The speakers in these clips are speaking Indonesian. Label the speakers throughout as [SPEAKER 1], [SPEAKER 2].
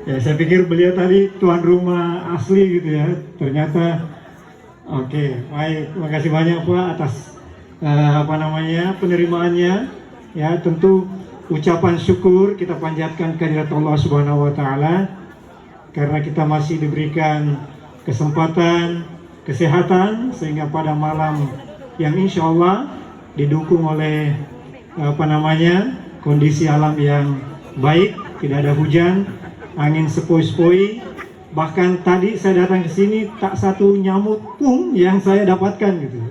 [SPEAKER 1] Ya, saya pikir beliau tadi tuan rumah asli gitu ya. Ternyata oke, baik. Terima kasih banyak Pak atas penerimaannya. Ya, tentu ucapan syukur kita panjatkan kehadirat Allah Subhanahu wa taala karena kita masih diberikan kesempatan, kesehatan sehingga pada malam yang insya Allah didukung oleh kondisi alam yang baik, tidak ada hujan, angin sepoi-sepoi. Bahkan tadi saya datang ke sini tak satu nyamuk pun yang saya dapatkan gitu.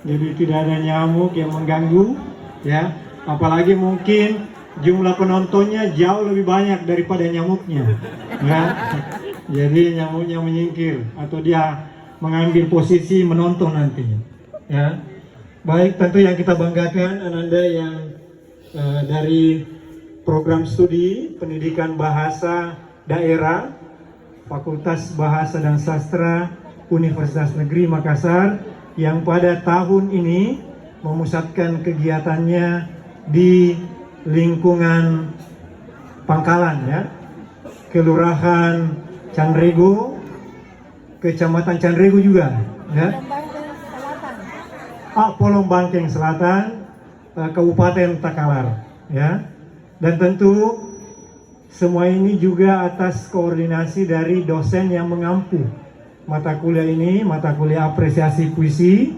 [SPEAKER 1] Jadi tidak ada nyamuk yang mengganggu, ya. Apalagi mungkin jumlah penontonnya jauh lebih banyak daripada nyamuknya, ya. Jadi nyamuknya menyingkir atau dia mengambil posisi menonton nantinya, ya. Baik, tentu yang kita banggakan Ananda yang dari program studi pendidikan bahasa daerah Fakultas Bahasa dan Sastra Universitas Negeri Makassar yang pada tahun ini memusatkan kegiatannya di lingkungan Pangkalan, ya, Kelurahan Canrego, Kecamatan Canrego juga, ya. Polong Bangkeng Selatan, Kabupaten Takalar, ya. Dan tentu semua ini juga atas koordinasi dari dosen yang mengampu mata kuliah ini, mata kuliah apresiasi puisi,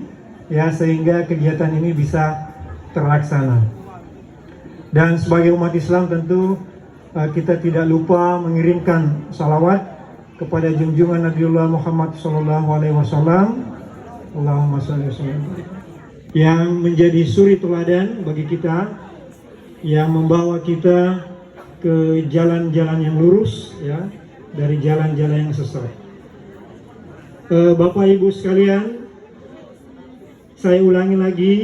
[SPEAKER 1] ya, sehingga kegiatan ini bisa terlaksana. Dan sebagai umat Islam tentu kita tidak lupa mengirimkan salawat kepada junjungan Nabiullah Muhammad SAW, Allahumma sholli wa sallim, yang menjadi suri teladan bagi kita, yang membawa kita ke jalan-jalan yang lurus, ya, dari jalan-jalan yang sesat. Bapak Ibu sekalian, saya ulangi lagi,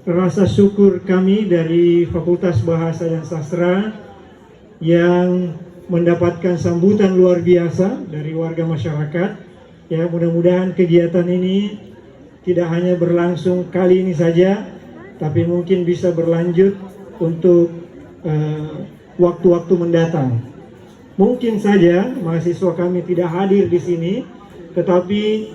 [SPEAKER 1] rasa syukur kami dari Fakultas Bahasa dan Sastra yang mendapatkan sambutan luar biasa dari warga masyarakat. Ya, mudah-mudahan kegiatan ini tidak hanya berlangsung kali ini saja, tapi mungkin bisa berlanjut untuk waktu-waktu mendatang. Mungkin saja mahasiswa kami tidak hadir di sini, tetapi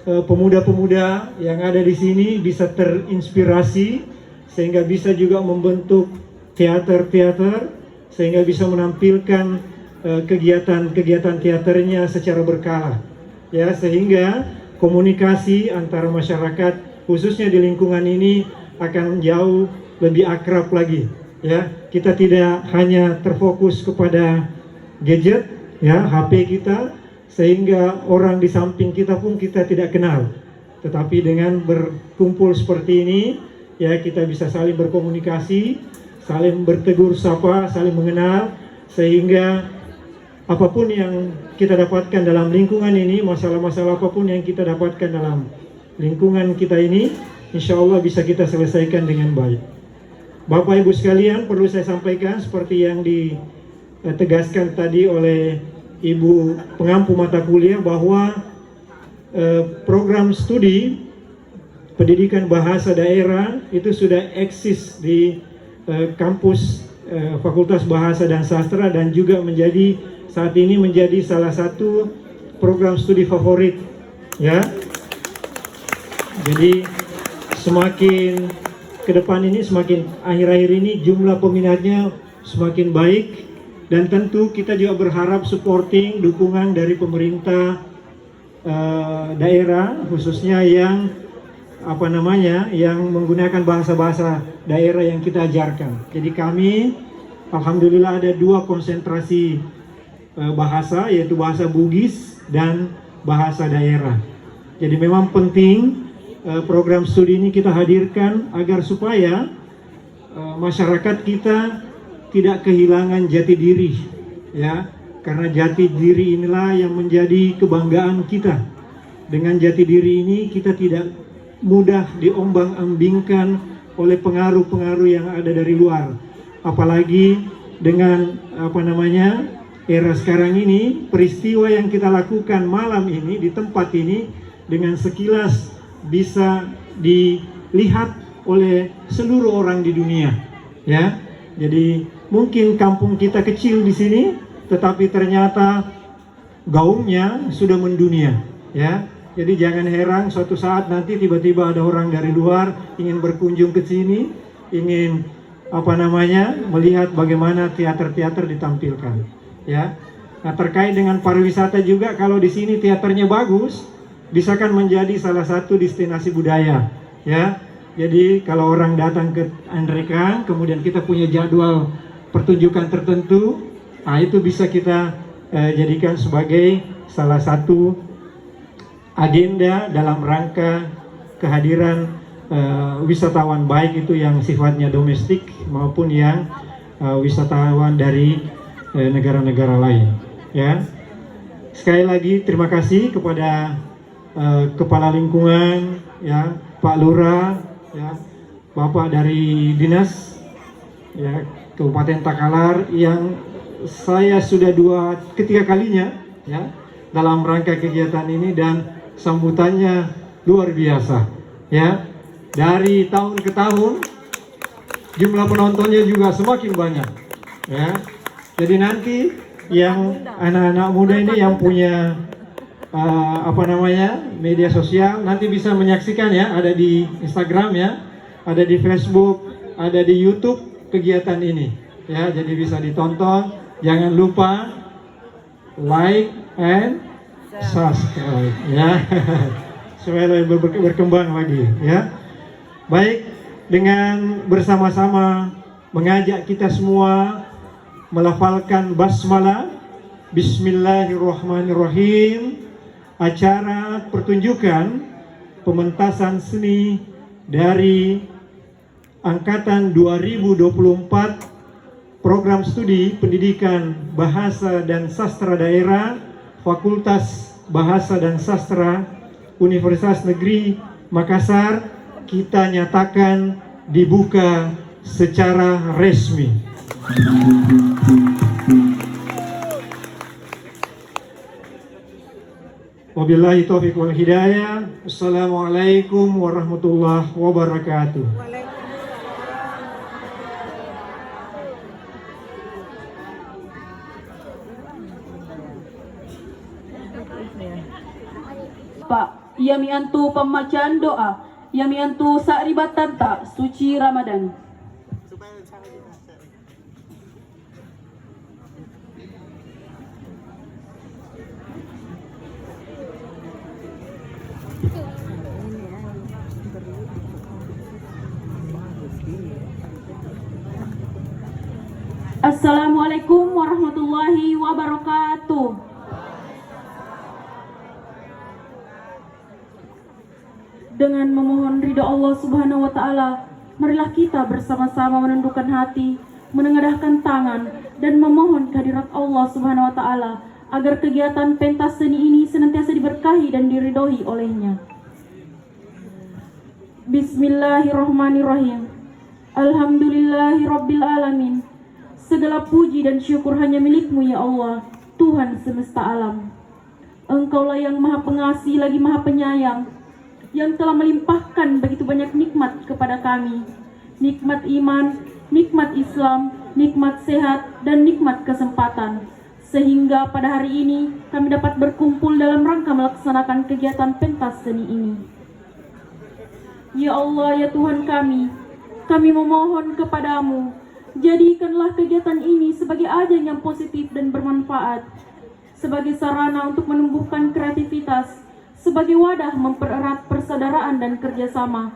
[SPEAKER 1] pemuda-pemuda yang ada di sini bisa terinspirasi sehingga bisa juga membentuk teater-teater, sehingga bisa menampilkan kegiatan-kegiatan teaternya secara berkala, ya, sehingga komunikasi antara masyarakat khususnya di lingkungan ini akan jauh lebih akrab lagi, ya. Kita tidak hanya terfokus kepada gadget, ya, HP kita, sehingga orang di samping kita pun kita tidak kenal. Tetapi dengan berkumpul seperti ini, ya, kita bisa saling berkomunikasi, saling bertegur sapa, saling mengenal, sehingga apapun yang kita dapatkan dalam lingkungan ini, masalah-masalah apapun yang kita dapatkan dalam lingkungan kita ini, insya Allah bisa kita selesaikan dengan baik. Bapak Ibu sekalian, perlu saya sampaikan seperti yang ditegaskan tadi oleh Ibu pengampu mata kuliah bahwa program studi pendidikan bahasa daerah itu sudah eksis di kampus Fakultas Bahasa dan Sastra dan juga saat ini menjadi salah satu program studi favorit, ya. Jadi semakin ke depan ini, semakin akhir-akhir ini jumlah peminatnya semakin baik. Dan tentu kita juga berharap supporting, dukungan dari pemerintah daerah, khususnya yang yang menggunakan bahasa-bahasa daerah yang kita ajarkan. Jadi kami, alhamdulillah ada 2 konsentrasi bahasa, yaitu bahasa Bugis dan bahasa daerah. Jadi memang penting program studi ini kita hadirkan agar supaya masyarakat kita tidak kehilangan jati diri, ya, karena jati diri inilah yang menjadi kebanggaan kita. Dengan jati diri ini kita tidak mudah diombang-ambingkan oleh pengaruh-pengaruh yang ada dari luar. Apalagi dengan era sekarang ini, peristiwa yang kita lakukan malam ini di tempat ini dengan sekilas bisa dilihat oleh seluruh orang di dunia, ya. Jadi mungkin kampung kita kecil di sini, tetapi ternyata gaungnya sudah mendunia, ya. Jadi jangan heran suatu saat nanti tiba-tiba ada orang dari luar ingin berkunjung ke sini, ingin melihat bagaimana teater-teater ditampilkan, ya. Nah, terkait dengan pariwisata juga, kalau di sini teaternya bagus, bisa kan menjadi salah satu destinasi budaya, ya. Jadi kalau orang datang ke Andrekan, kemudian kita punya jadwal pertunjukan tertentu, nah itu bisa kita jadikan sebagai salah satu agenda dalam rangka kehadiran wisatawan, baik itu yang sifatnya domestik maupun yang wisatawan dari negara-negara lain, ya. Sekali lagi terima kasih kepada Kepala Lingkungan, ya, Pak Lurah, ya, Bapak dari Dinas, ya, Kabupaten Takalar, yang saya sudah ketiga kalinya, ya, dalam rangka kegiatan ini, dan sambutannya luar biasa, ya. Dari tahun ke tahun jumlah penontonnya juga semakin banyak, ya. Jadi nanti yang anak-anak muda ini yang punya media sosial nanti bisa menyaksikan, ya, ada di Instagram, ya, ada di Facebook, ada di YouTube kegiatan ini, ya. Jadi bisa ditonton. Jangan lupa like and subscribe, ya. Supaya berkembang lagi, ya. Baik, dengan bersama-sama mengajak kita semua melafalkan basmalah, Bismillahirrahmanirrahim. Acara pertunjukan pementasan seni dari angkatan 2024 program studi pendidikan Bahasa dan Sastra Daerah Fakultas Bahasa dan Sastra Universitas Negeri Makassar kita nyatakan dibuka secara resmi. Wabillahi taufiq wal hidayah. Assalamualaikum warahmatullahi wabarakatuh.
[SPEAKER 2] Pak, yami antu pembacaan doa, yami antu sakribatan tak suci Ramadan. Assalamualaikum warahmatullahi wabarakatuh. Dengan memohon ridha Allah Subhanahu wa Ta'ala, marilah kita bersama-sama menundukkan hati, menengadahkan tangan, dan memohon kehadirat Allah Subhanahu wa Ta'ala agar kegiatan pentas seni ini senantiasa diberkahi dan diridhoi olehnya. Bismillahirrahmanirrahim. Alhamdulillahirabbil alamin. Segala puji dan syukur hanya milik-Mu, ya Allah, Tuhan semesta alam. Engkaulah yang maha pengasih lagi maha penyayang, yang telah melimpahkan begitu banyak nikmat kepada kami. Nikmat iman, nikmat Islam, nikmat sehat, dan nikmat kesempatan. Sehingga pada hari ini kami dapat berkumpul dalam rangka melaksanakan kegiatan pentas seni ini. Ya Allah, ya Tuhan kami memohon kepadamu, jadikanlah kegiatan ini sebagai ajang yang positif dan bermanfaat, sebagai sarana untuk menumbuhkan kreativitas, sebagai wadah mempererat persaudaraan dan kerjasama,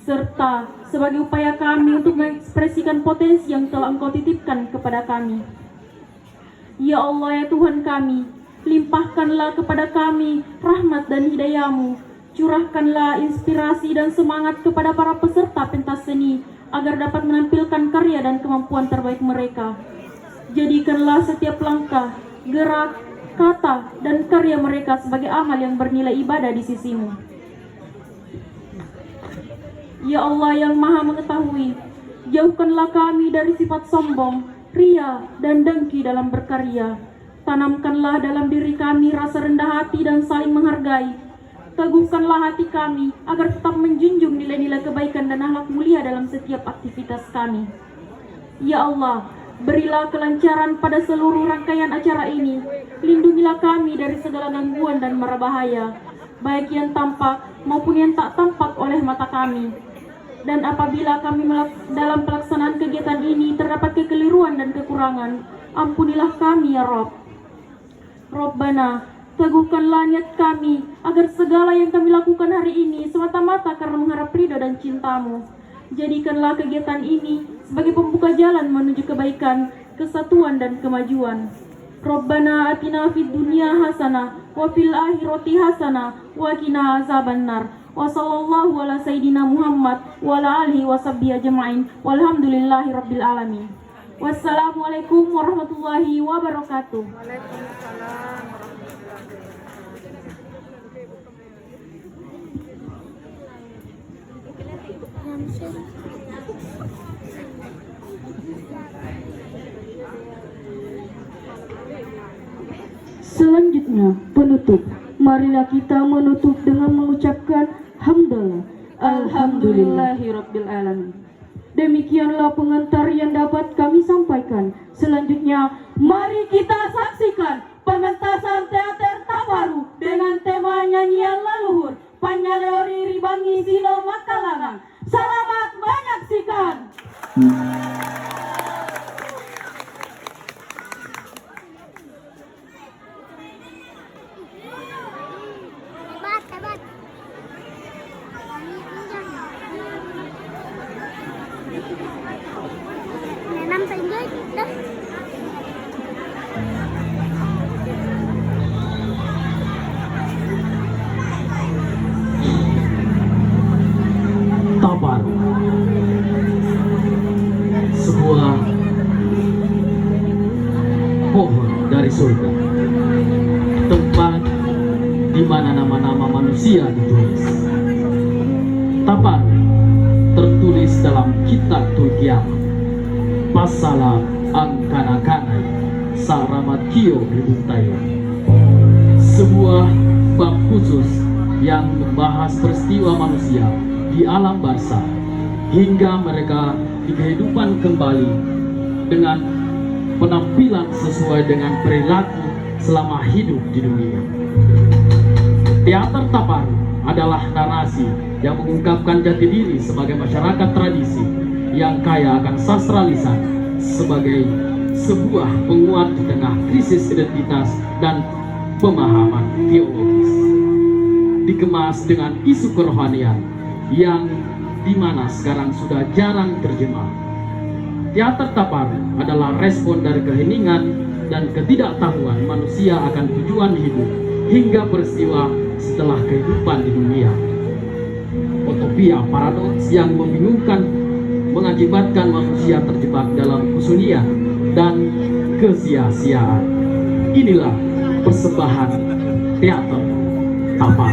[SPEAKER 2] serta sebagai upaya kami untuk mengekspresikan potensi yang telah Engkau titipkan kepada kami. Ya Allah, ya Tuhan kami, limpahkanlah kepada kami rahmat dan hidayah-Mu, curahkanlah inspirasi dan semangat kepada para peserta pentas seni, agar dapat menampilkan karya dan kemampuan terbaik mereka. Jadikanlah setiap langkah, gerak, kata, dan karya mereka sebagai amal yang bernilai ibadah di sisi-Mu. Ya Allah yang maha mengetahui, jauhkanlah kami dari sifat sombong, ria, dan dengki dalam berkarya. Tanamkanlah dalam diri kami rasa rendah hati dan saling menghargai. Teguhkanlah hati kami agar tetap menjunjung nilai-nilai kebaikan dan akhlak mulia dalam setiap aktivitas kami. Ya Allah, Berilah kelancaran pada seluruh rangkaian acara ini. Lindungilah kami dari segala gangguan dan mara bahaya, baik yang tampak maupun yang tak tampak oleh mata kami. Dan apabila kami dalam pelaksanaan kegiatan ini terdapat kekeliruan dan kekurangan, ampunilah kami ya Rob. Robbana, teguhkanlah niat kami agar segala yang kami lakukan hari ini semata-mata karena mengharap ridho dan cintamu. Jadikanlah kegiatan ini sebagai pembuka jalan menuju kebaikan, kesatuan dan kemajuan. Robbana atina fid dunya hasanah wa fil akhirati hasanah wa qina azabannar. Wa sallallahu ala sayyidina Muhammad wa ala alihi wa sahbihi ajma'in. Walhamdulillahi rabbil alamin. Wassalamualaikum warahmatullahi wabarakatuh.
[SPEAKER 3] Selanjutnya penutup. Marilah kita menutup dengan mengucapkan hamdalah. Alhamdulillahirabbil alamin. Demikianlah pengantar yang dapat kami sampaikan. Selanjutnya, mari kita saksikan pementasan teater Taparu dengan tema nyanyian leluhur Panyaleori Ribangi Sino Makalangang. Selamat menyaksikan.
[SPEAKER 4] Hebat. Nanam tinggi dah.
[SPEAKER 5] Tapar, sebuah pohon dari surga, tempat di mana nama-nama manusia ditulis. Tapar tertulis dalam kitab Tulkiam, Pasala Angkana-kanai Saramat Kio Ribuntayo, sebuah bab khusus yang membahas peristiwa manusia di alam barzah hingga mereka di kehidupan kembali dengan penampilan sesuai dengan perilaku selama hidup di dunia. Teater Tapar adalah narasi yang mengungkapkan jati diri sebagai masyarakat tradisi yang kaya akan sastra lisan sebagai sebuah penguat di tengah krisis identitas dan pemahaman teologis. Dikemas dengan isu kerohanian yang dimana sekarang sudah jarang terjemah. Teater Tapar adalah respon dari keheningan dan ketidaktahuan manusia akan tujuan hidup hingga peristiwa setelah kehidupan di dunia. Utopia paradoks yang membingungkan mengakibatkan manusia terjebak dalam kesunyian dan kesia-siaan. Inilah persembahan teater Tapar.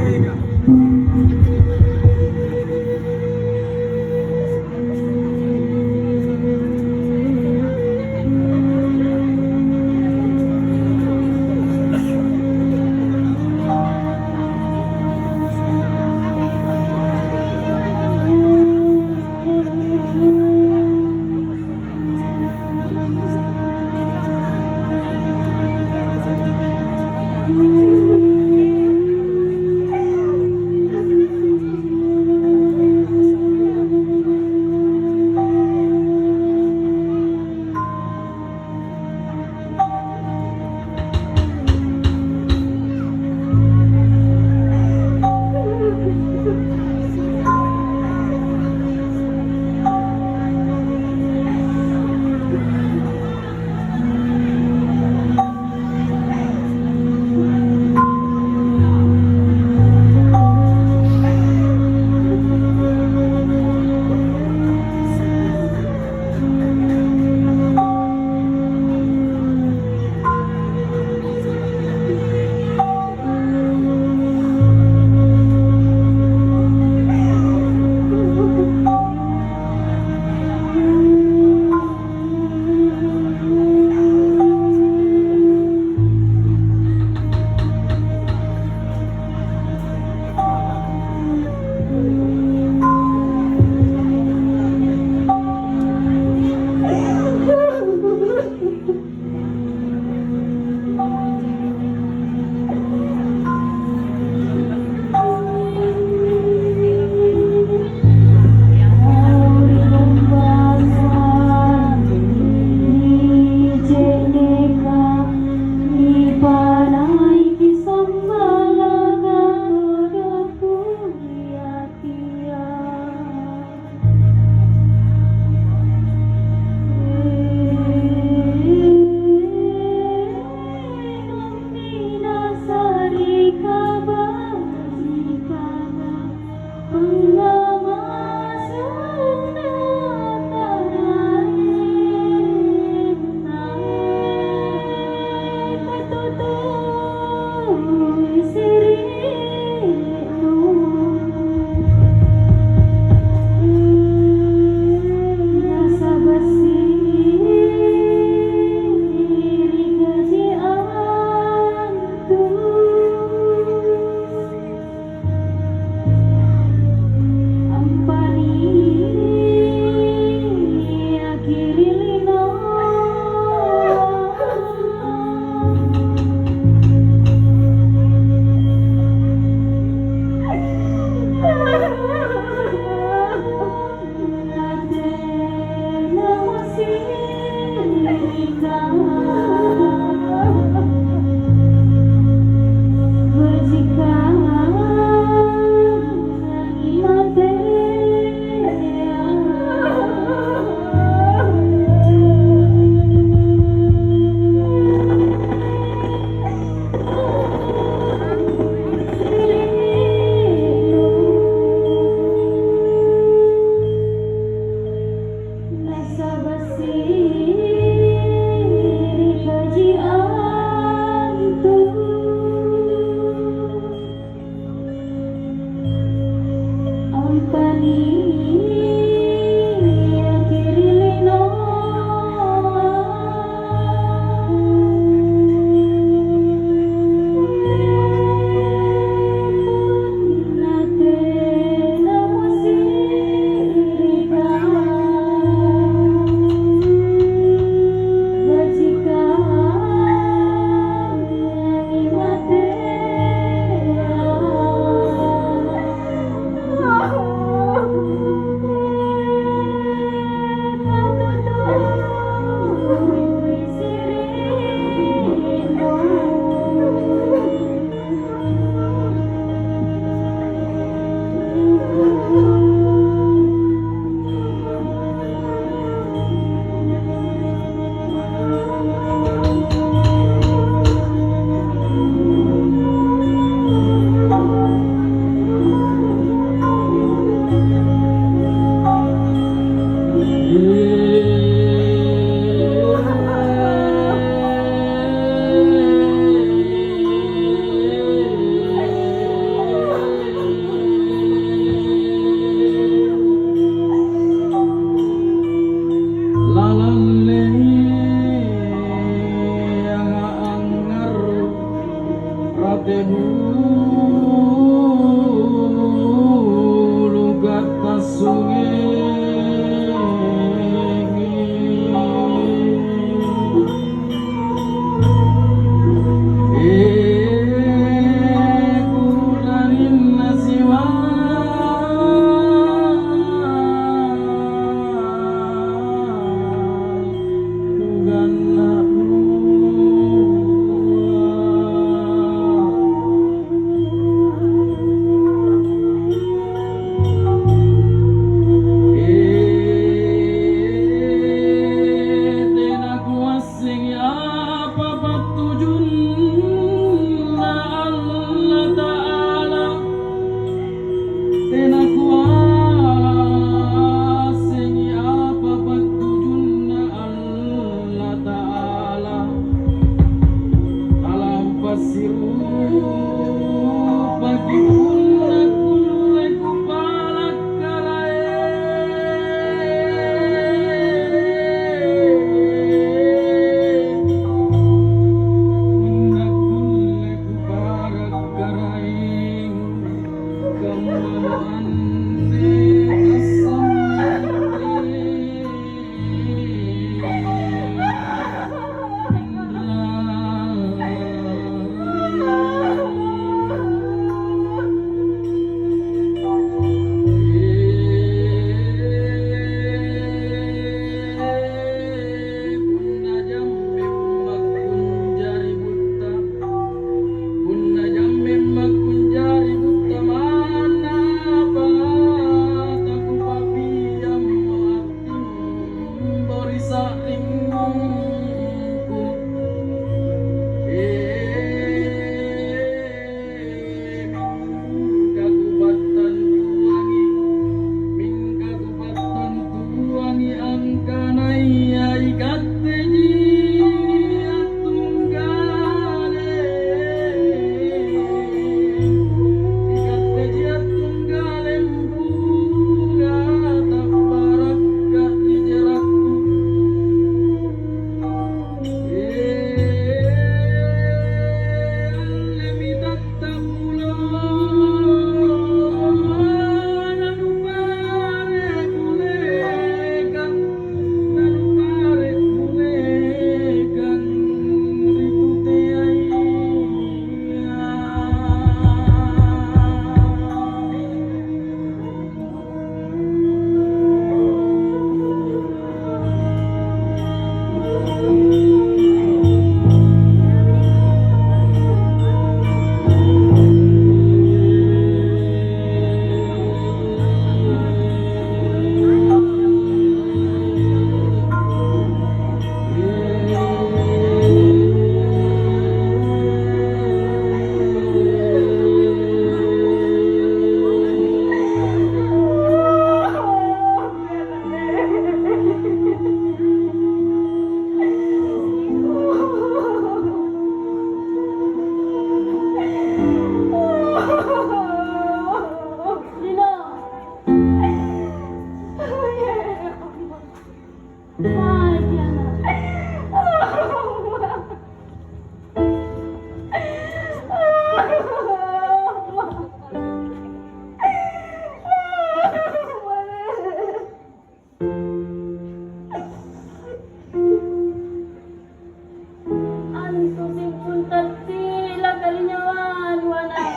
[SPEAKER 3] musim pun tertila kalinyawan wana.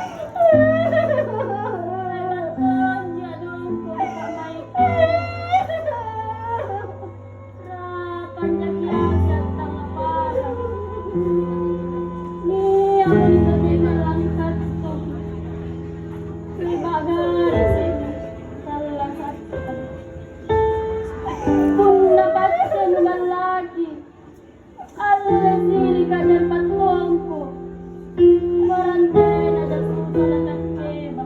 [SPEAKER 3] Lewat jadung ko kamay. Rapanya kiasan tanga parang. Ni ang isabi malangkat ko. Ibagari sini salasat. Kung napatsan naman lagi, alas diri ka dyan patuong ko. Marantay na dasudalan ng teba.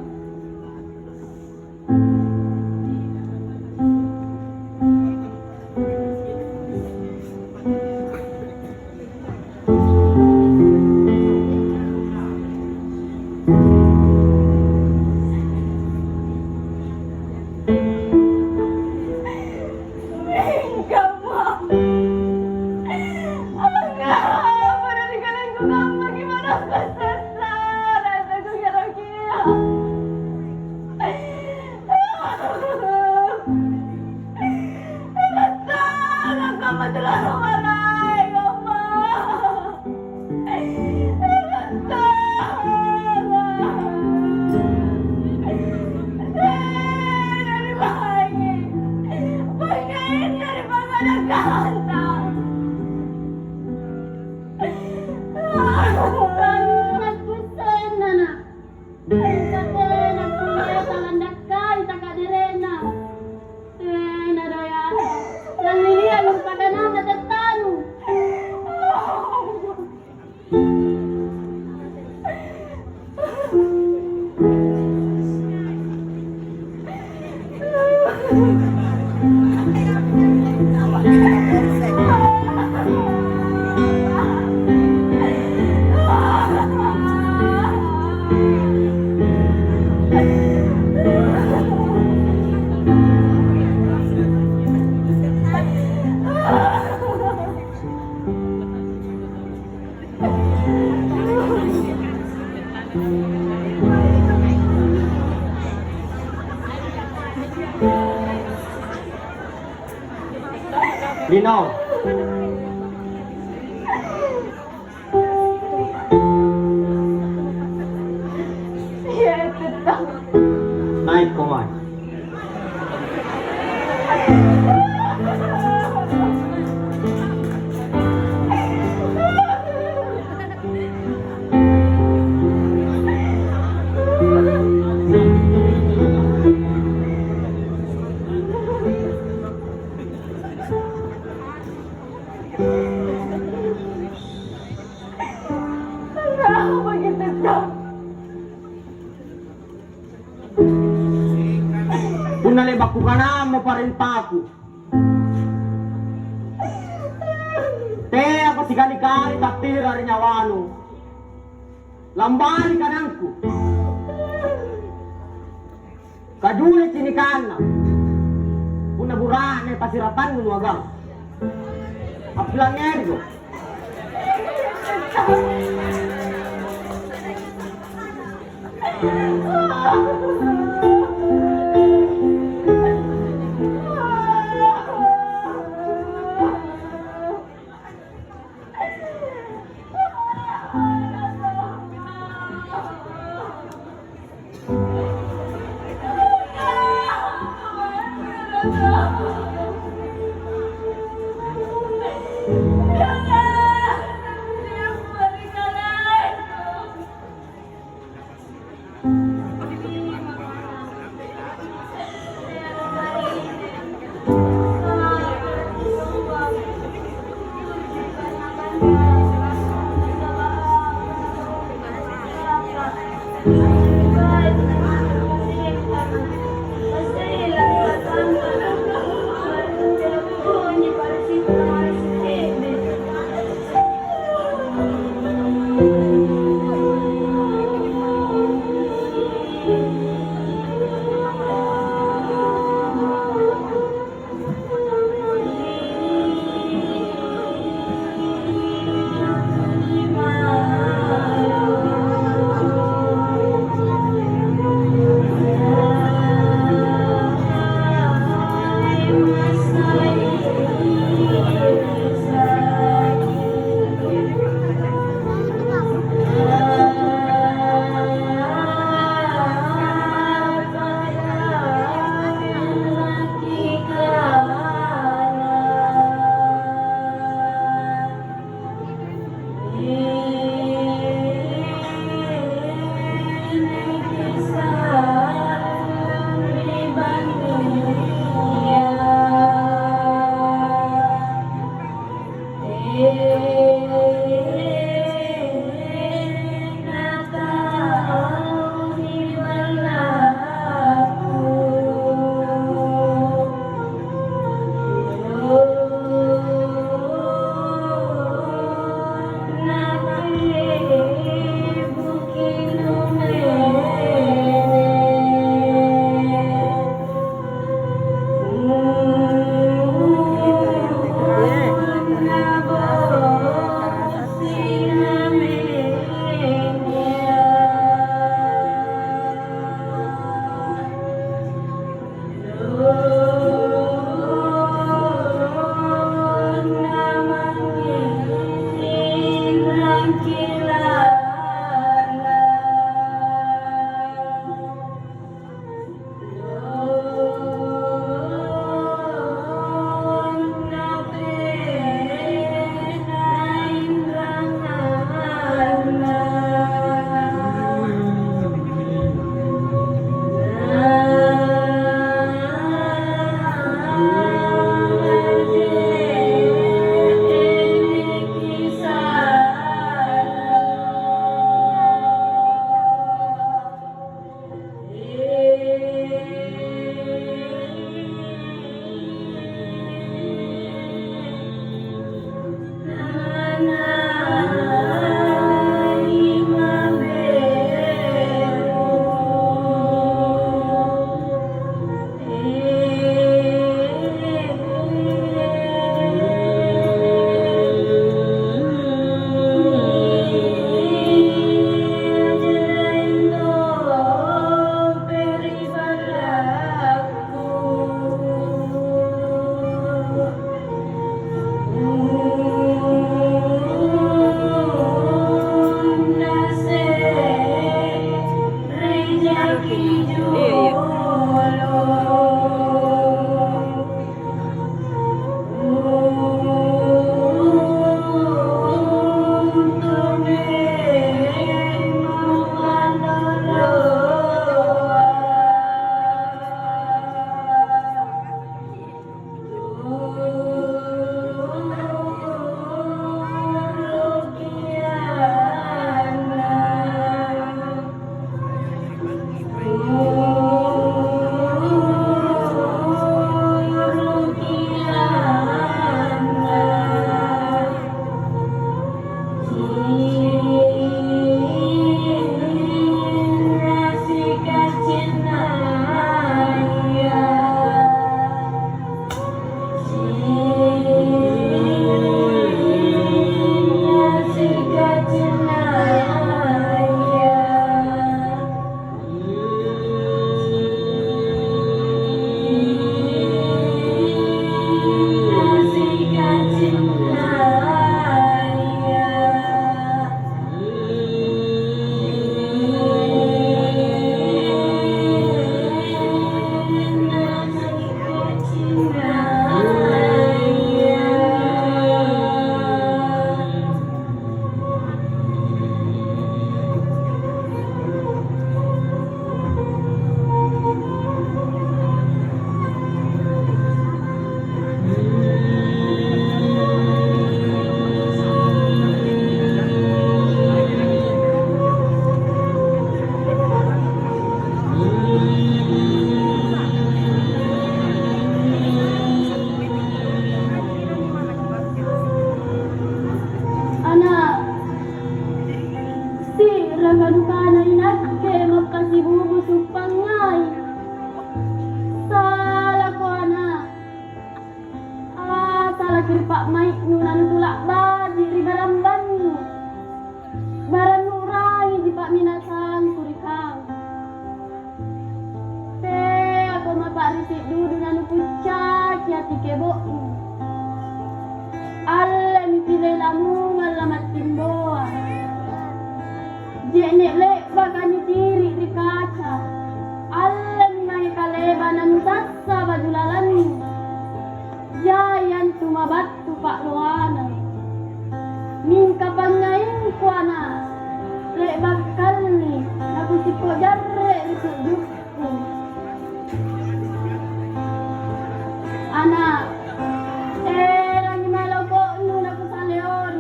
[SPEAKER 6] Lino. Naik kuman. Kung nalibak ko ka na, maparinta ako. Te, ako si Galikari, tatira rin awano. Lambali ka nangku. Kajulit sinikan na. Kung naburaan ay pasiratan mo nuwagang. Aplangeryo.
[SPEAKER 3] Ya Pak Maik nunan tulak badi ribaram banyu baran nurai di Pak Minasang kurikang te aku mapak risik dudu nanu pucak yati kebo alle mi pilih lamu ngalamat timboa jenek lek bakanyu tiri di kaca alle mi mai kaleba nanu tassa badulalanmu Jayan tumabatu Pak Loana Min kapangai tipo jarre risudukku. Anak, lagi malau kok nuna ko sa leon.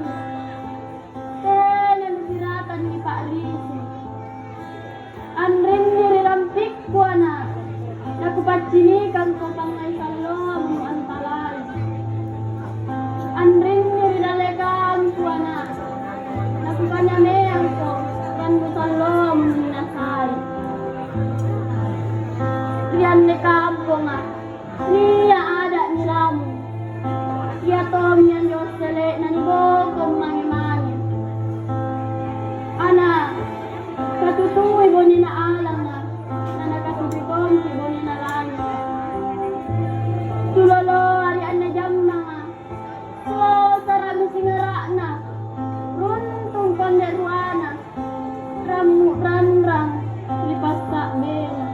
[SPEAKER 3] Nabiratan ni Pak Risi. Anrin nirirampik ko anak. Nakupachinikan ko pangay salom antalay. Anrin niridalekan ko anak. Nakukanyamean ko kan ko salom minasay. Riyan ni kampo nga. Niya ada nilamu. Iya tom yan Yosele na nibokong mangimani. Anak, katutuwi mo ni na alam na nakatubigong si mo ni na langit. Tulolo, arian na jam mga. So, sarami singara na. Runtong panderuana. Ramu, ranrang, lipas tak bela.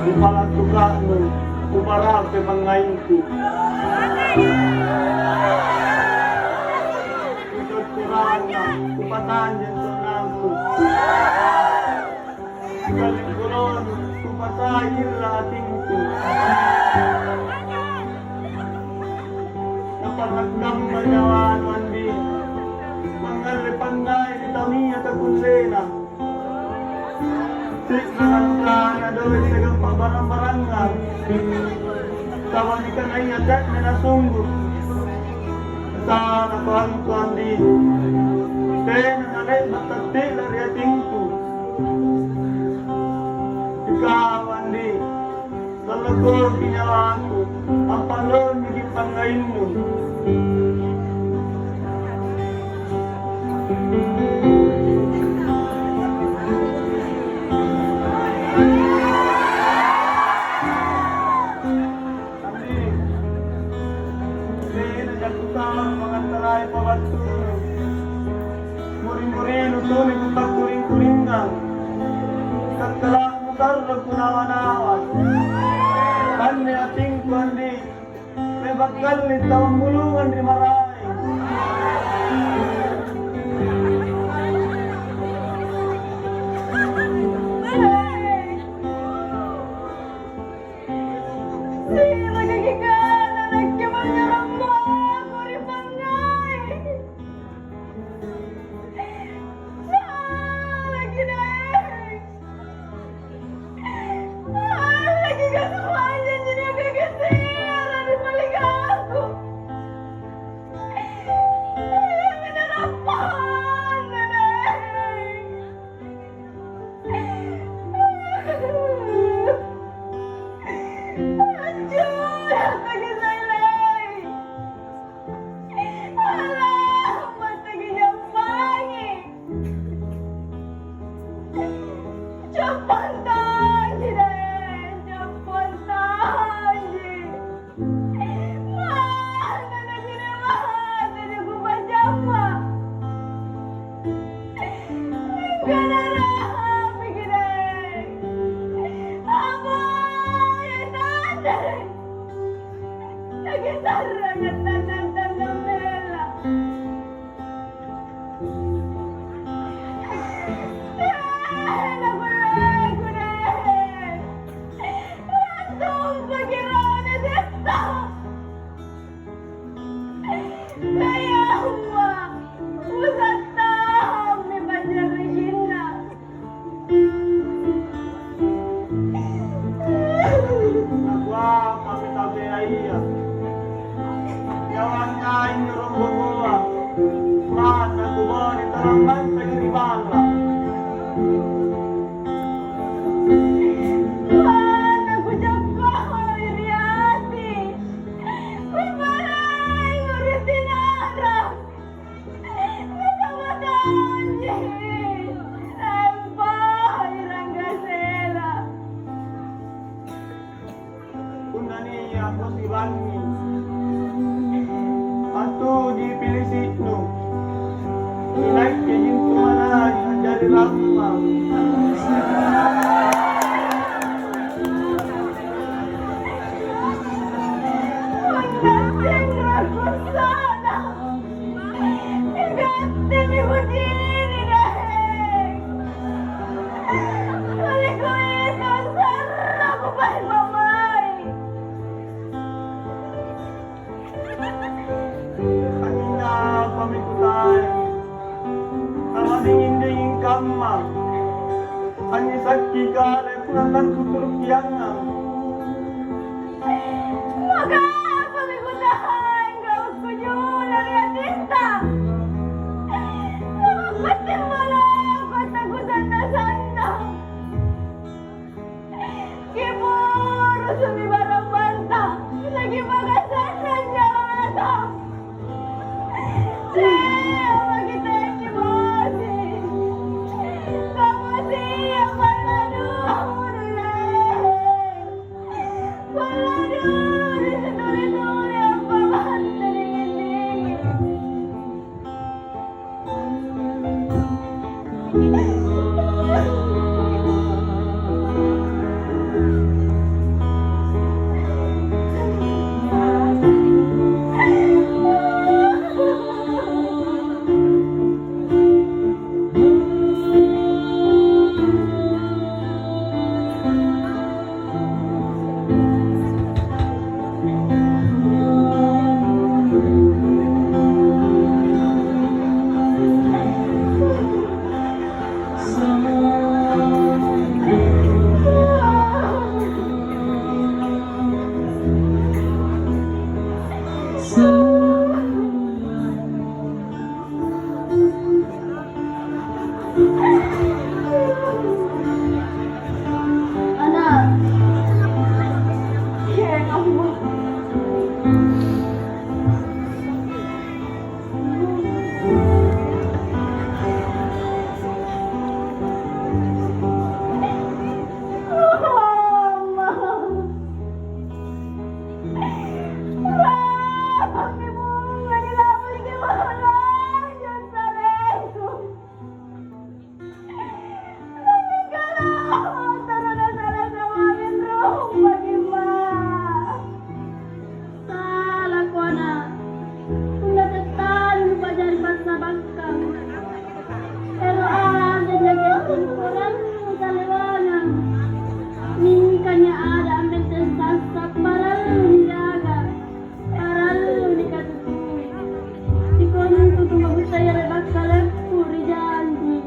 [SPEAKER 7] Ipalatukaan umarap ke mangainku. Ikut kurangnya upatanjen sonangku. Kalingkulon upatahir atingku. Napanagdam manyawan mandi. Mangalipangay di tamiya takunsena. Sikmanangkan adoy sagang pabarang-barangan. Kawan ikan ay adat na nasungguh. Sa nakuhan di. Ten nanay matati lari atingku. Ikaw andi. Talagor kinyawaku. Ang palon naging pangayin mo. Muring-muring utun itu tak kuring-kuringan. Setelah mutar kunawan-awan. Kami ating kuandi. Mebakal ni tawang mulungan di maray.
[SPEAKER 3] Nia ada ambil sasa paralu jaga, paralu dikatutui. Dikonon tutung saya lebak kalepuri janji.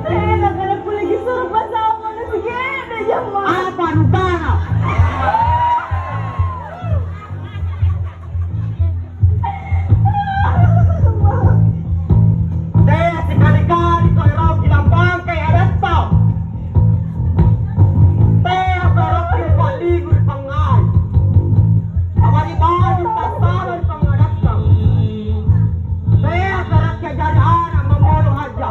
[SPEAKER 3] Saya kalau lagi suruh pasang mana begini jemaah.
[SPEAKER 6] Apa nukana? Saya sekali-kali kau rau bilang bangkai ada tau. Saya berok lupa libur pengai. Awali baju pasaran pengadapkan. Saya beraknya jadi anak memulung aja.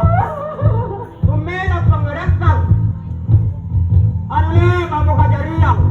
[SPEAKER 6] Kumena pengadapkan. Anu kamu kajariang.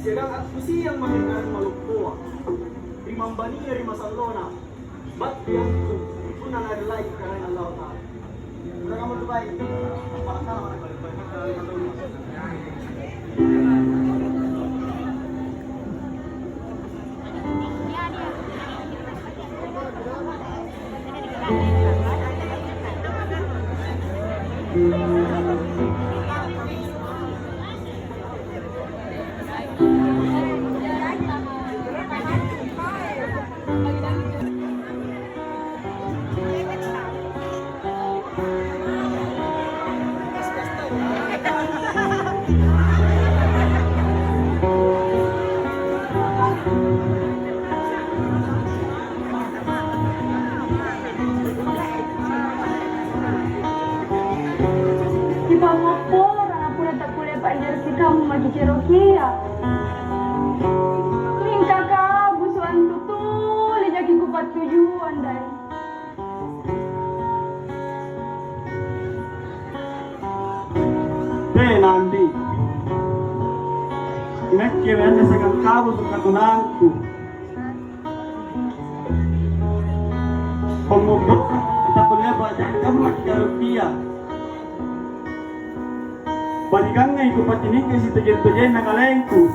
[SPEAKER 7] Sedang aku siang mendengar malukua Imam Bani dari Masalona Bakti yang Punan ada lagi karena Allah Ta'ala Udah kamu tuh baik Para kalah mana balik-balik
[SPEAKER 3] Cherokee. Minta ka busuan tutul jadi kupat tujuan dai.
[SPEAKER 7] nanti Inakiwende sa kangkabo sa katunangku Pemubuk kita kuliah banyak kamu Cherokee. Balikan nga ikupatinig kasi tujen-tujen na kalengku.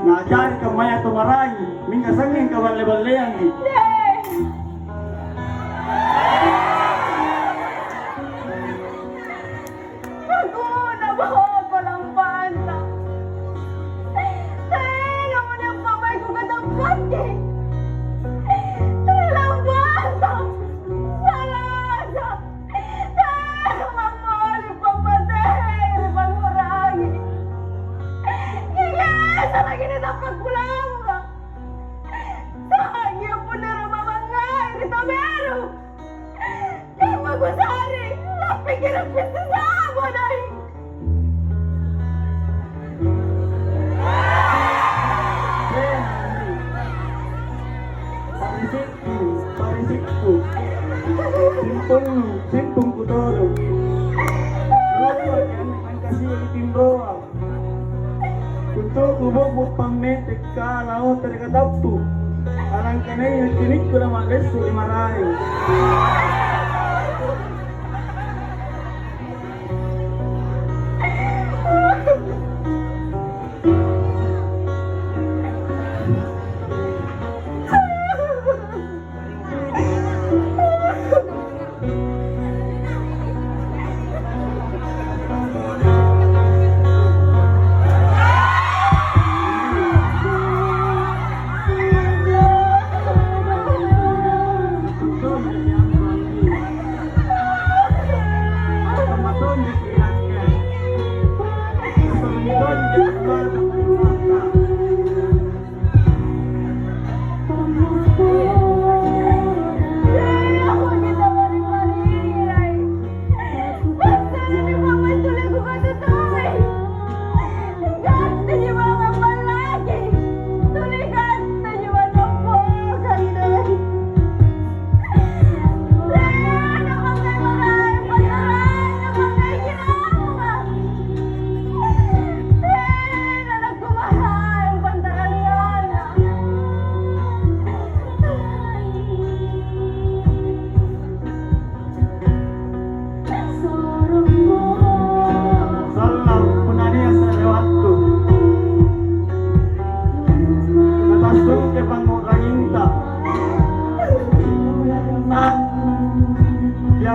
[SPEAKER 7] Ngajari ka maya tumarang, mingasangin ka bale-baleang eh.
[SPEAKER 3] Ako na ba ako lang panta? Tayo mo na yung kamay ko katangkat eh. Tayo lang banta. Salada. Tayo mamali pamatay. Panguragi. Kiyasa lagi na napagkulang ka. Tayo po na rumamangay. Ito meron. Kaya magusari. Napigil ang pista sa amo na eh.
[SPEAKER 7] Parisik-parisik-ku. Simpong kutoro. Rupa yan ang kasi ulitin roa. Kunto kubog pangmetek ka lao terkadaptu. Alang kanay yung tinig ko na maleso imarayo.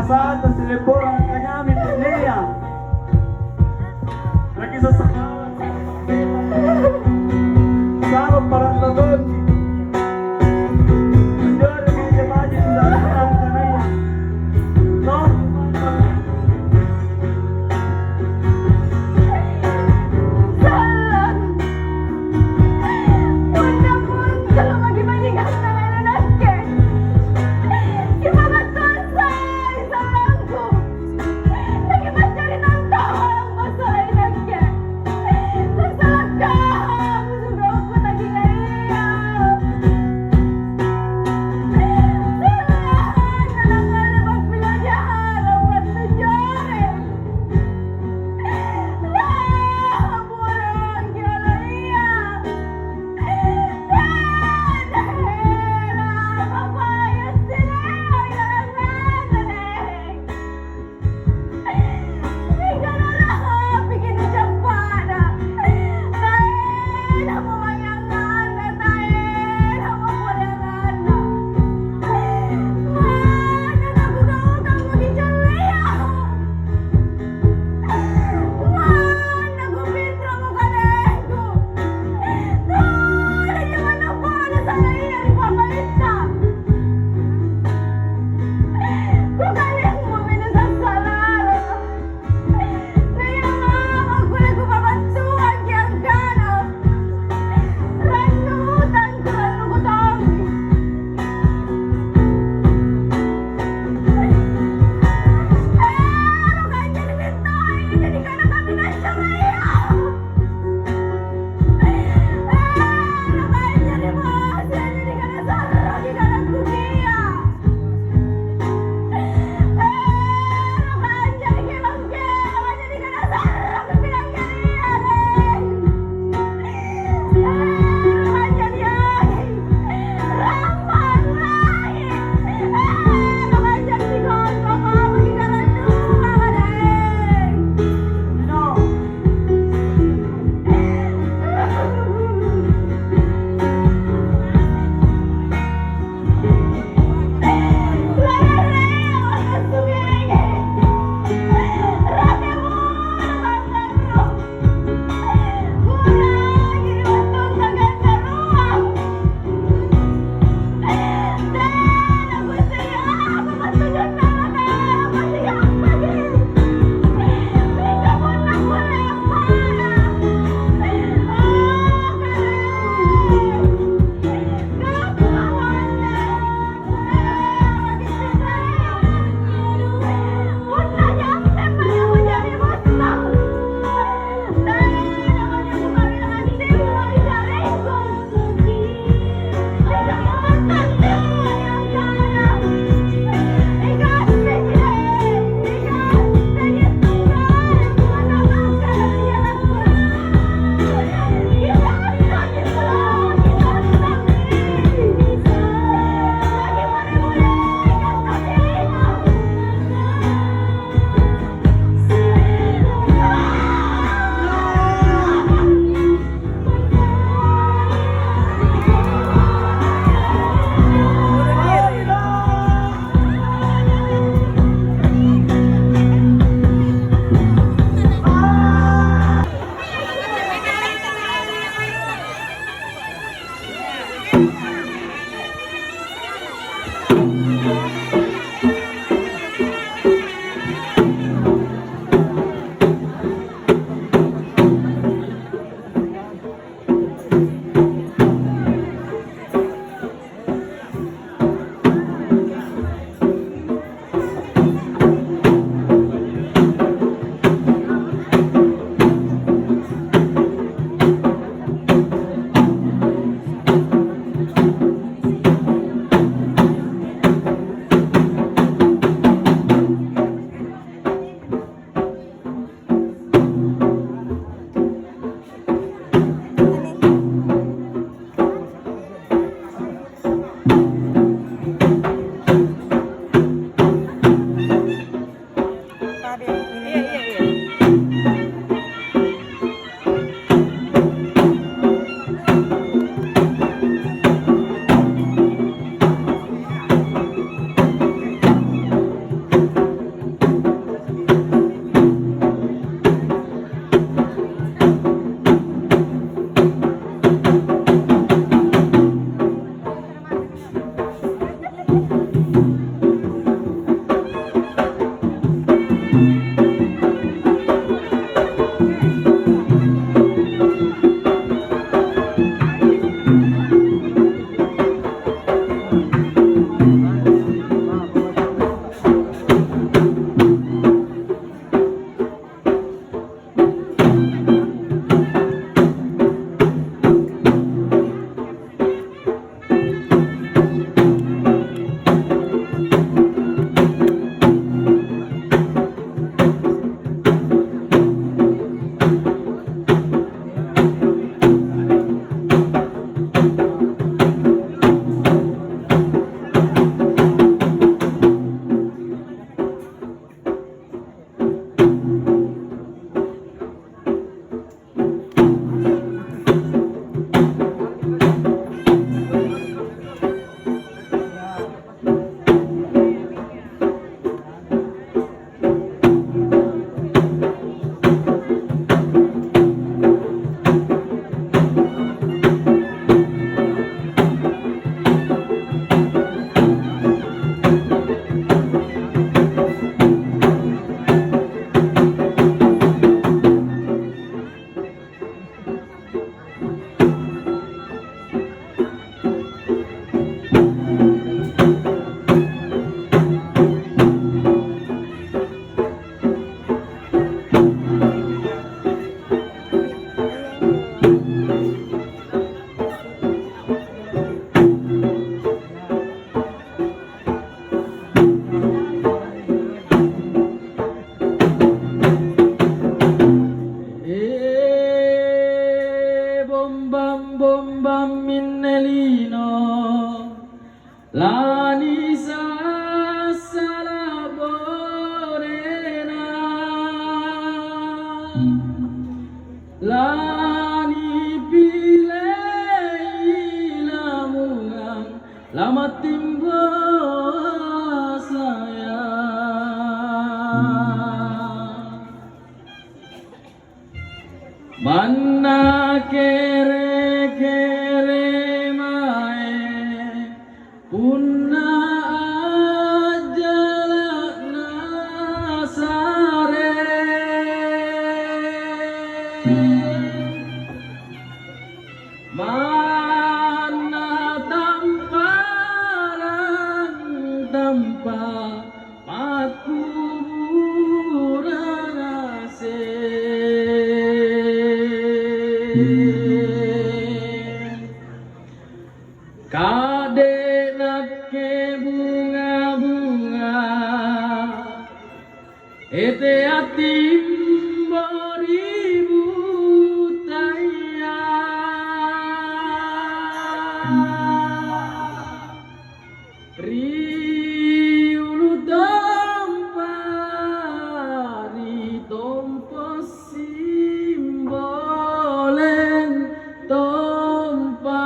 [SPEAKER 7] Nakasaad na si Lebor ang kanyamit niya. Nakisasakawan sama para nonton. Menjual di jemaah dalam kanaya. No.
[SPEAKER 3] Salam. Punta pun kalau bagi-bagikan tangan anaknya. Ibabat kuasa salangku.
[SPEAKER 5] Manna kere kere mae punna ajalana sare mana tamparan tampa makuburase kade nakke bunga-bunga ete atim boribu taya riulu tampari tompo simbolen tompa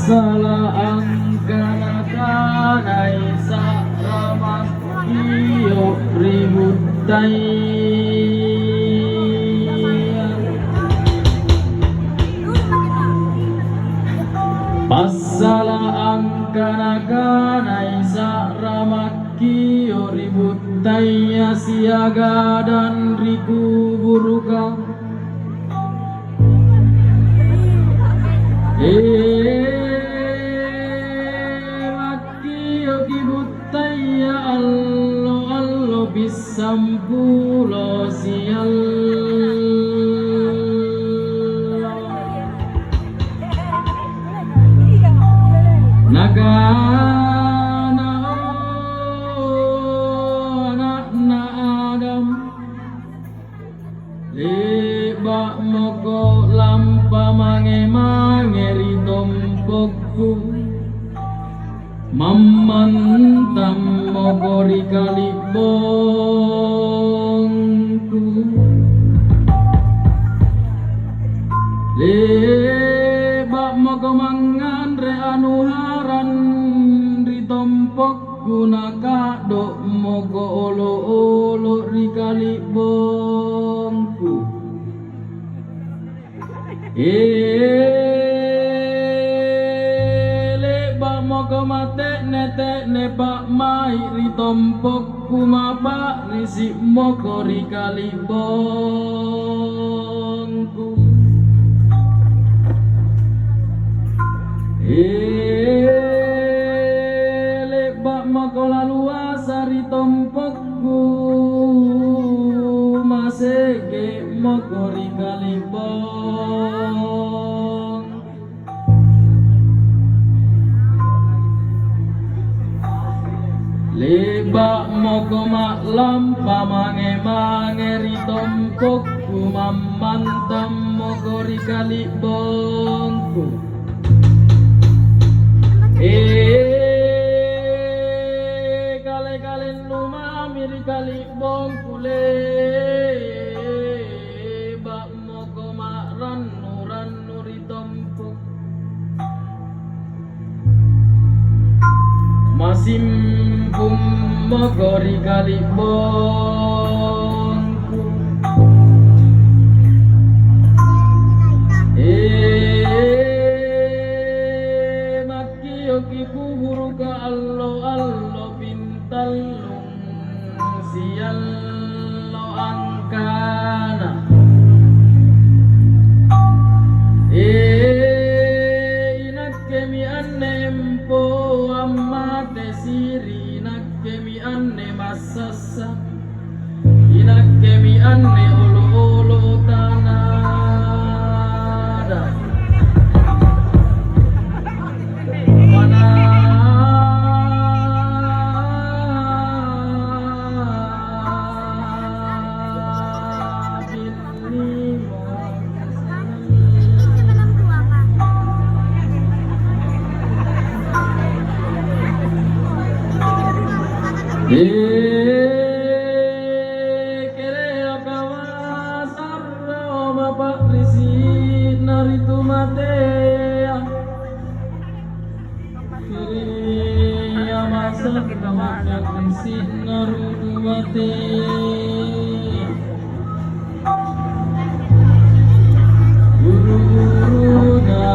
[SPEAKER 5] Pasala angkana kanai sakramat iyo ributai Pasala angkana kanai sakramat iyo ributai siaga dan riku buruka Wakio kibutaya allo bisampulo sial Nagana anak-na Adam Leba moko lampa mange ritompokku Mamantam mogori kalibongku Leba moko mangandre anuharan ritompokku nakadok mogo olo-olo rikalibongku Leba moga mate ne pak mai ritompok kumapa risi moga rikalibongku Leba moga lalu asari tompokku maseke moga rikalibong Leba moga mak lampa mange ritompokku mamantam moga rikalibongku kale numa miri kalibongku Leba moga mak rannu ritompok Masimpum mogori kalibongku Makio kiburu ka allo pintalung sial lo angkana Inakemi anempo amate siri Inakemi ane masasa Inakemi ane olo-olo tanada Mana kere akawasarra bapak risi naritu matea kere amasarra bapak risi naritu matea guru-gurunya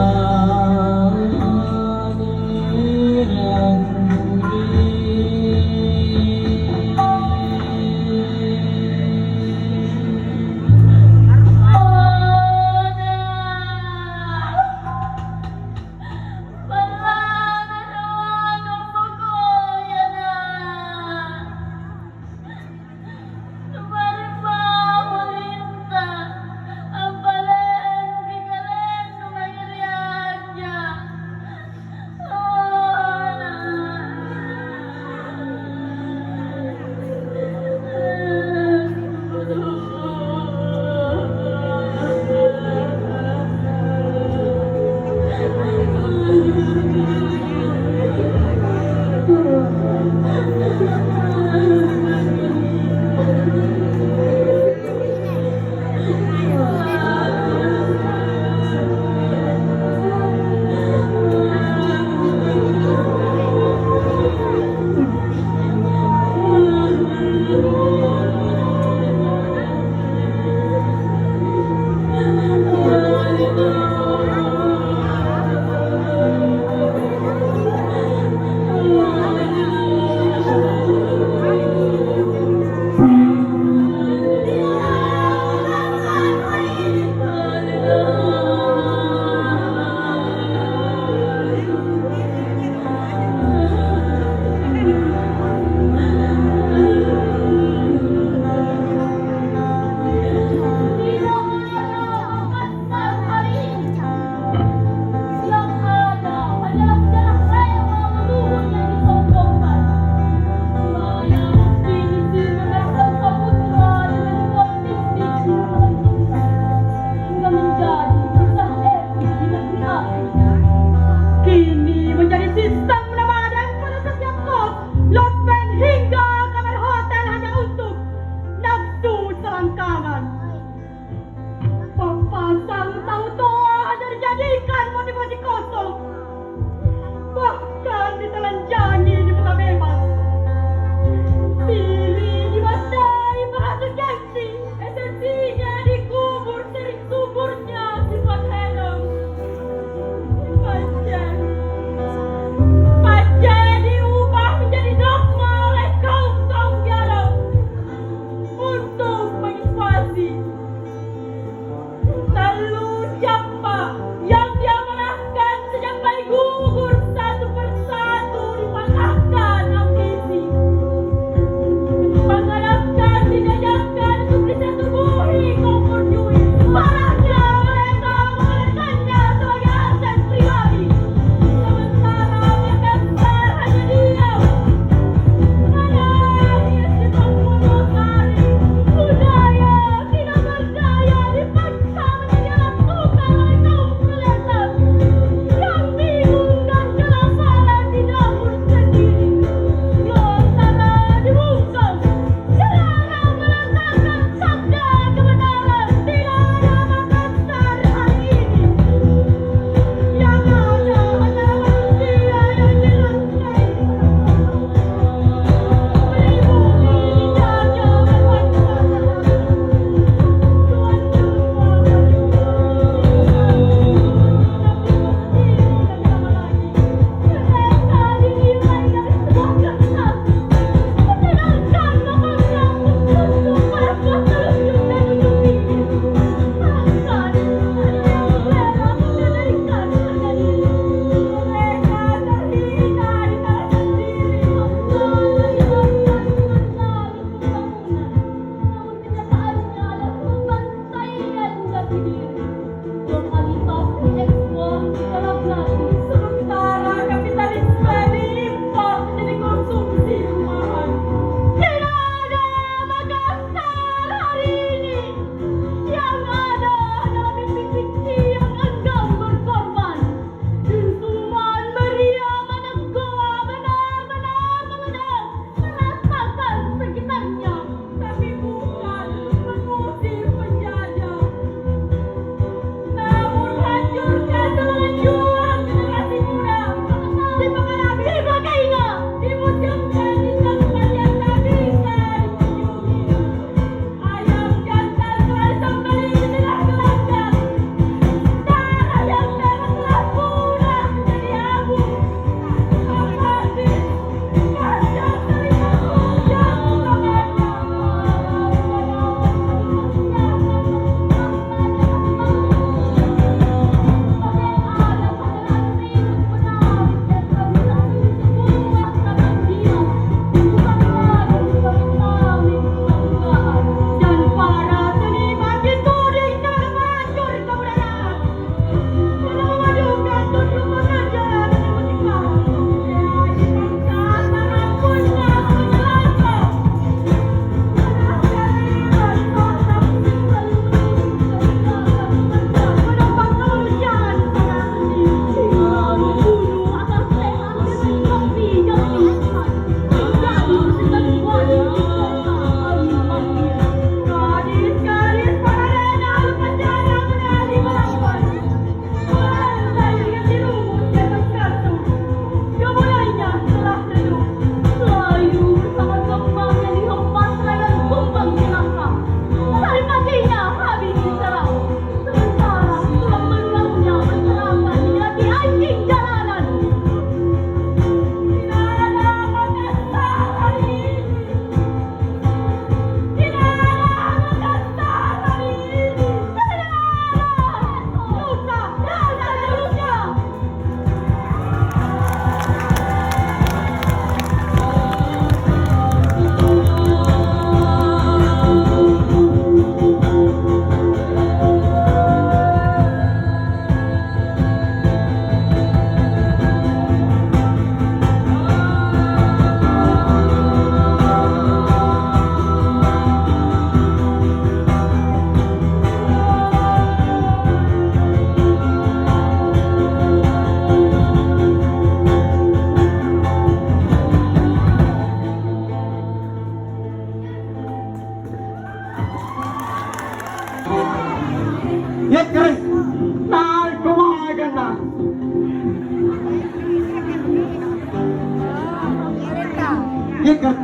[SPEAKER 6] geger.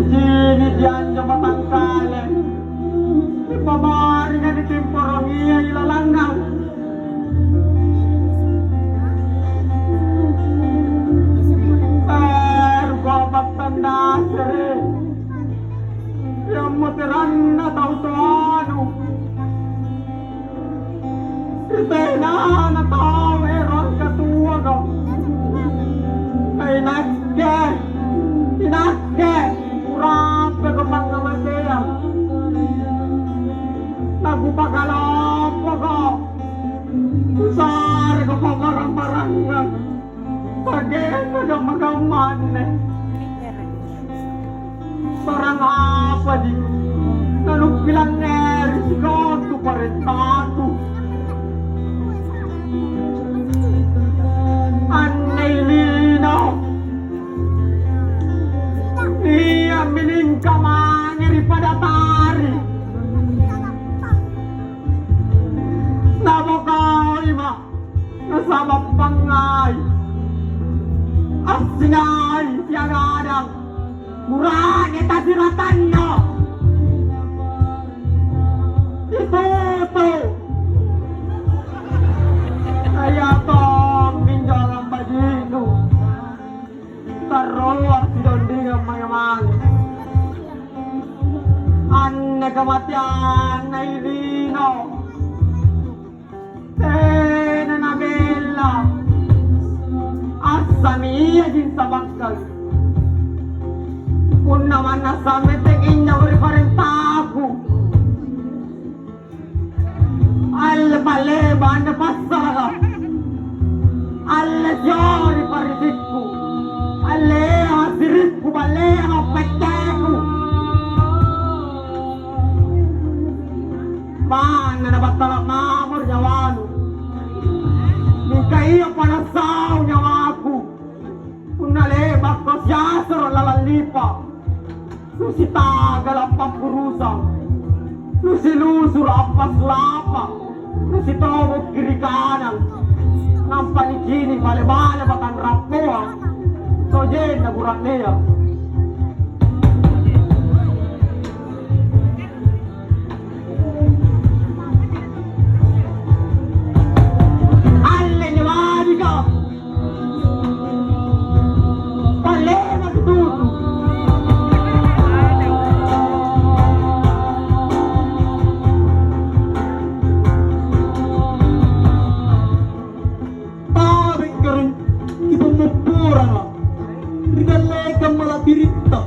[SPEAKER 6] Sini diyan jambatan kale. Pamari nga di temporong iya ilalanggang. Gobak tanda sere. Yang muteran na tau tuanu. Itena na tau eron katua ko. Ay nakke. Inakke. Urape ko pang namataya. Nagupagalopo ko. Sari ko pang marang-marangan. Pagyan ko ng magaman eh. Parang apa di nalugbilang neris ko tu parentado. Anay lino. Iya mining kamangiri padatari. Nabakaw ima nasama pangay. Asingay yang ada. Murah kita siratannya. Itu tuh. Saya tong minjalan bajinu. Taruh si dondi ngamang-ngamang. Anne kematian na ilino. Nanabella. Asami din sa bakal. Kung naman nasami tingin niya uri pa rin tago. Al-baleba na pasara. Al-jori pa rin ko. Al-leha sirit ko baleha pateko. Mana na batala mamor niya wano. Mikaiya panasaw niya ako. Kung nalebak ko siyasaro lalalipa. Susita galapang kurusang. Nusilusur apas lapa. Nusitawag kirikanang. Nang panikini balebala batang rapoa. So jen nagurak niya. Alle niwadi ka. Palema tututu. Dirita,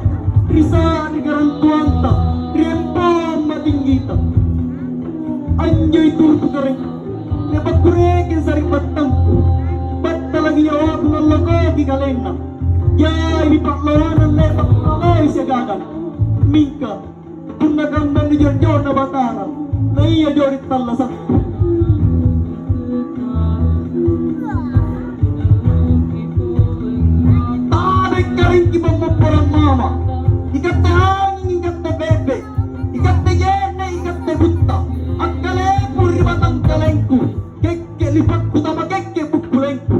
[SPEAKER 6] risa negaran tuanta, riempa matinggita. Anjoy turko kering, nepat kurekin sari batangku. Batta lagi nyawa kunal loko di kalena. Ya ini paklawanan nepat kunalay siya gagan. Mingka, kung nagamban ni Jorjon na batara, na iya jorit talasak. Karing kibang mo porang mama. Ikat na hangin, ikat na bebe. Ikat na yene, ikat na butta. At kalepo ribatang kalengku. Kekke lipat ko tama kekke bukulengku.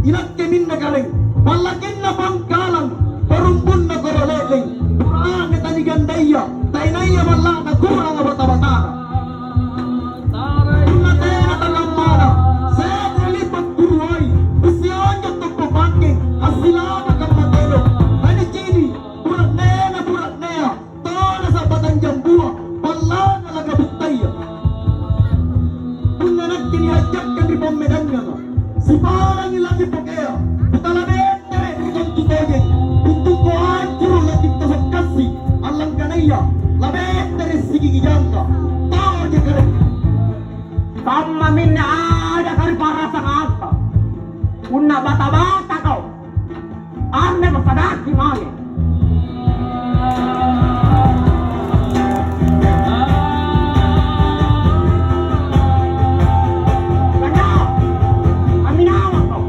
[SPEAKER 6] Inak kemin na galing. Palakin na pangkalang. Parumpun na koroleleng. Kurang na tanigandaya. Tainaya wala na kurang na bata-batara. Tunatera talang mana. Sede lipat kuruay. Usyan niya tagpapake. Asilama kang matelo. Ano chini? Burak nea. Tola sa batang jambua. Pala na lagabutaya. Kung nanak kinihadyak kan ribang medanya ka. Si parang ilang ipokea. Butalabete ikang tutoyen. Untuk ko hancur latik tasok kasi. Alang kanaya. Labete sigigiyang ka. Tao niya ka rin. Kamamin na ada kari para sa ngata. Una bata-bata kau. Ane masadaki mami. Kanya, aminawa kau.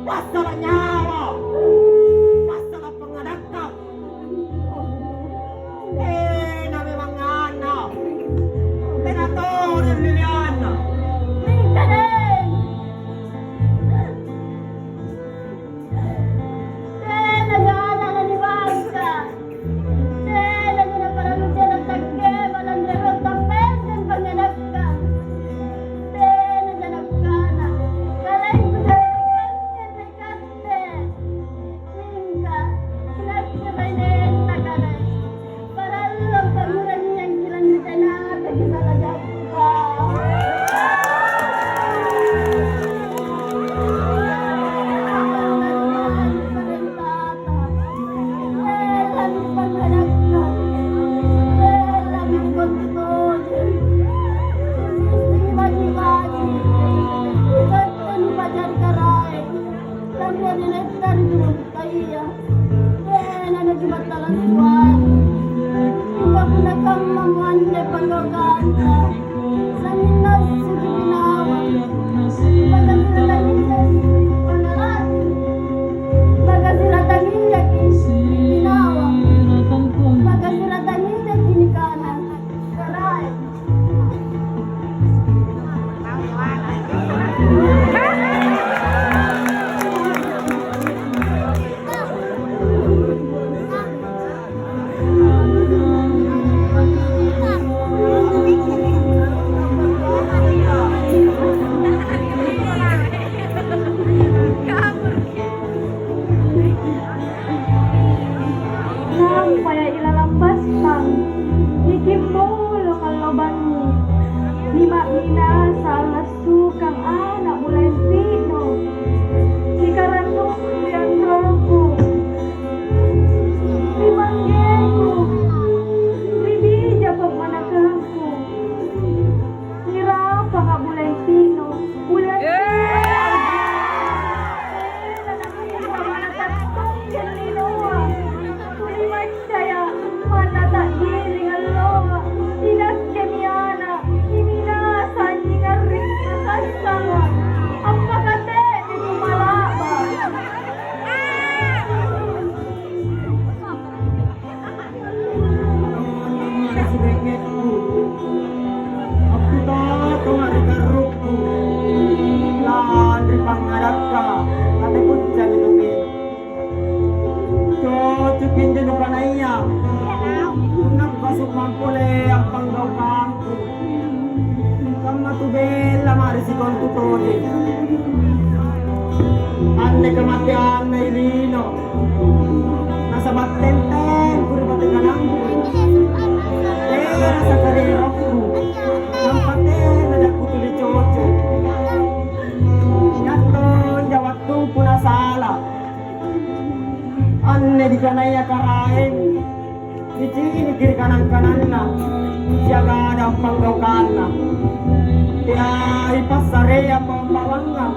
[SPEAKER 6] masalah nyawa, masalah pengadakam. Na memang anak, senator Liliana.
[SPEAKER 3] Minta din! Nag-aana na ni Bangka. Lagi na parang siya nagtagke, walang rewang tapet, ng panganak ka. Naghanap ka na. Kalay ko sa kante. Minka, sinagsiray na yung tagalay. Para lang paguran niyang gilang nita na kagisalagap ka.
[SPEAKER 2] Kaya ilalambas pang Nikimbo lokalobanmu Lima ina sa lasukang anak mulai pino Sikaranong yang roku Limanggeku Ribija pagmanagaku Nirapa nga mulai pino Mulai saya mana tak giring aloha dinas kemiana imina sanjingan ringa kasanga apa kate itu malaba
[SPEAKER 6] Aku hari garukku, lahan di pangadaka, kate kucang itu nih. Cucukin din pa na iya. Nagpasok mampule ang panggawkangku. Kamatubela marisikon tutuli. Ande kematian na ilino. Nasa batenten, kuri batikanang. Nasa karirokku. Nampaten, nadakku tuli coco. Nyaton, jawat tu puna salah. Anne di kanaya karaeng di sini kiri kanan na siaga ada panggaukanna ya ipasarea pambawanga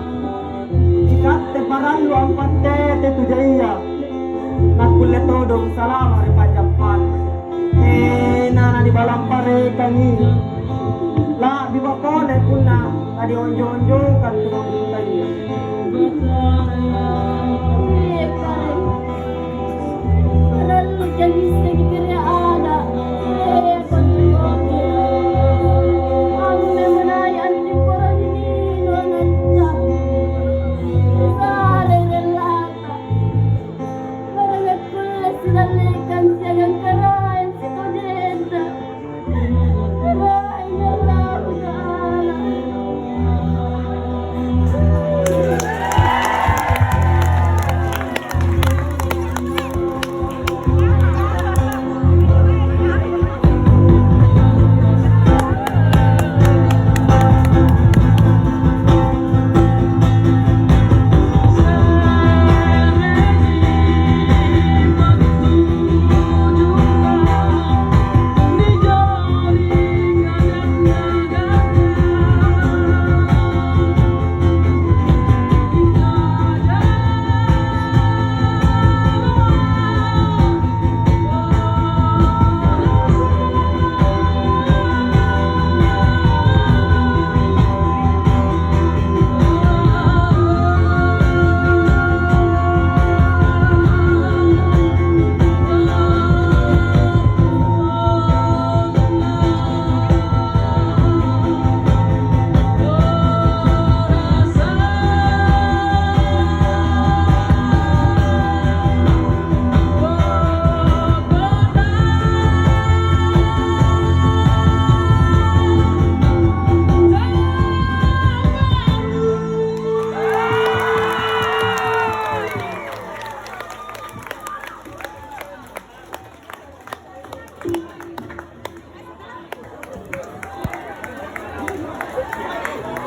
[SPEAKER 6] ikatte parallu ampatte tu jaya nakulle todong salama ri pajapan nana di balampare kami la di bakone kunna tadi onjo-onjo kan tu tadi
[SPEAKER 3] Lalu jadi segera ada Ame menayan di koran ini nonganca Sare relata Maranga kulas dalekan siagang karain situ denda Karain Allah Ta'ala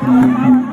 [SPEAKER 3] Thank you.